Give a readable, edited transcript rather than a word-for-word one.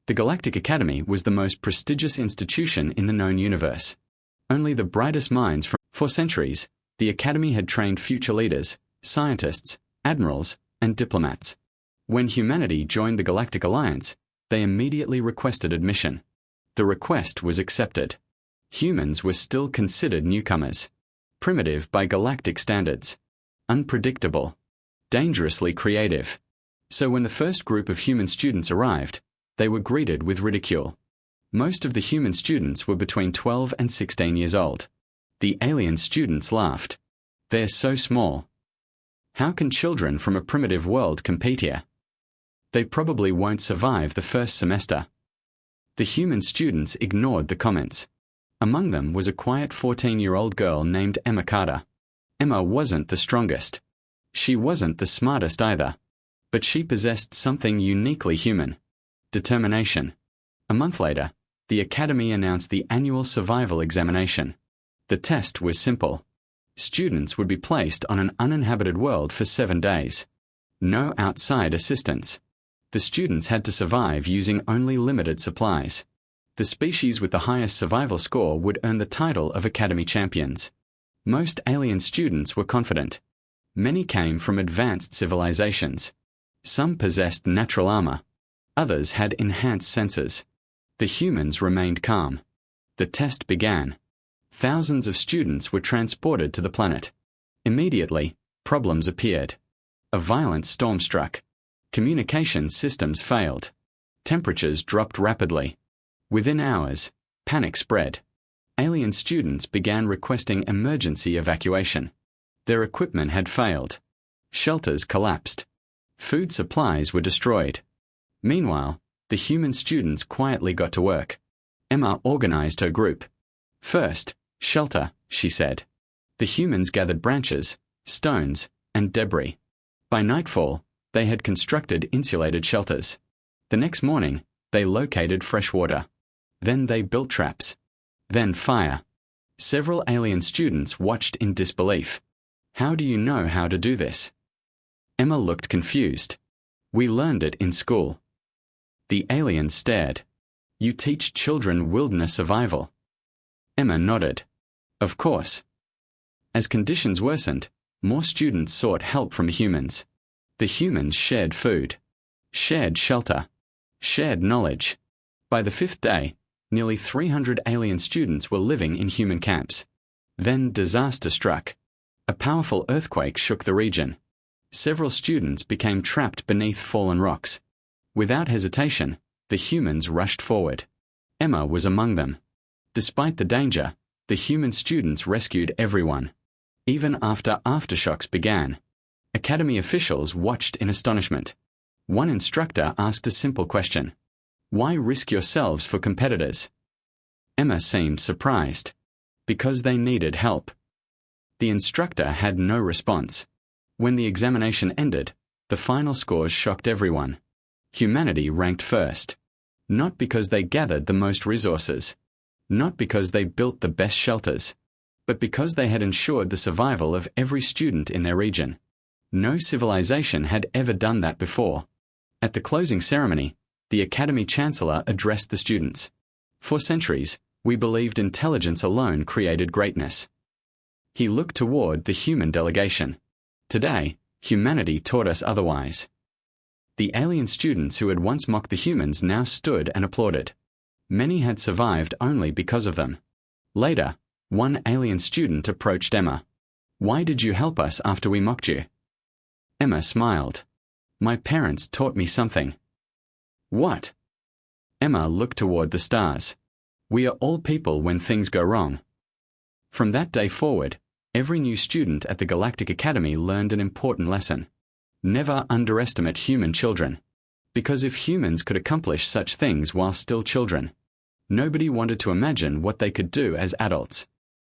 The Galactic Academy was the most prestigious institution in the known universe. Only the brightest minds from. For centuries, the Academy had trained future leaders, scientists, admirals, and diplomats. When humanity joined the Galactic Alliance, they immediately requested admission. The request was accepted. Humans were still considered newcomers. Primitive by galactic standards. Unpredictable. Dangerously creative. So when the first group of human students arrived, they were greeted with ridicule. Most of the human students were between 12 and 16 years old. The alien students laughed. They're so small. How can children from a primitive world compete here? They probably won't survive the first semester. The human students ignored the comments. Among them was a quiet 14-year-old girl named Emma Carter. Emma wasn't the strongest. She wasn't the smartest either. But she possessed something uniquely human. Determination. A month later, the Academy announced the annual survival examination. The test was simple. Students would be placed on an uninhabited world for 7 days. No outside assistance. The students had to survive using only limited supplies. The species with the highest survival score would earn the title of Academy Champions. Most alien students were confident. Many came from advanced civilizations. Some possessed natural armor. Others had enhanced senses. The humans remained calm. The test began. Thousands of students were transported to the planet. Immediately, problems appeared. A violent storm struck. Communication systems failed. Temperatures dropped rapidly. Within hours, panic spread. Alien students began requesting emergency evacuation. Their equipment had failed. Shelters collapsed. Food supplies were destroyed. Meanwhile, the human students quietly got to work. Emma organized her group. First, shelter, she said. The humans gathered branches, stones, and debris. By nightfall, they had constructed insulated shelters. The next morning, they located fresh water. Then they built traps. Then fire. Several alien students watched in disbelief. How do you know how to do this? Emma looked confused. We learned it in school. The aliens stared. You teach children wilderness survival. Emma nodded. Of course. As conditions worsened, more students sought help from the humans. The humans shared food, shared shelter, shared knowledge. By the 5th day, nearly 300 alien students were living in human camps. Then disaster struck. A powerful earthquake shook the region. Several students became trapped beneath fallen rocks. Without hesitation, the humans rushed forward. Emma was among them. Despite the danger, the human students rescued everyone. Even after aftershocks began, Academy officials watched in astonishment. One instructor asked a simple question. Why risk yourselves for competitors? Emma seemed surprised. Because they needed help. The instructor had no response. When the examination ended, the final scores shocked everyone. Humanity ranked first. Not because they gathered the most resources. Not because they built the best shelters. But because they had ensured the survival of every student in their region. No civilization had ever done that before. At the closing ceremony, the Academy Chancellor addressed the students. For centuries, we believed intelligence alone created greatness. He looked toward the human delegation. Today, humanity taught us otherwise. The alien students who had once mocked the humans now stood and applauded. Many had survived only because of them. Later, one alien student approached Emma. Why did you help us after we mocked you? Emma smiled. My parents taught me something. What? Emma looked toward the stars. We are all people when things go wrong. From that day forward, every new student at the Galactic Academy learned an important lesson. Never underestimate human children. Because if humans could accomplish such things while still children, nobody wanted to imagine what they could do as adults.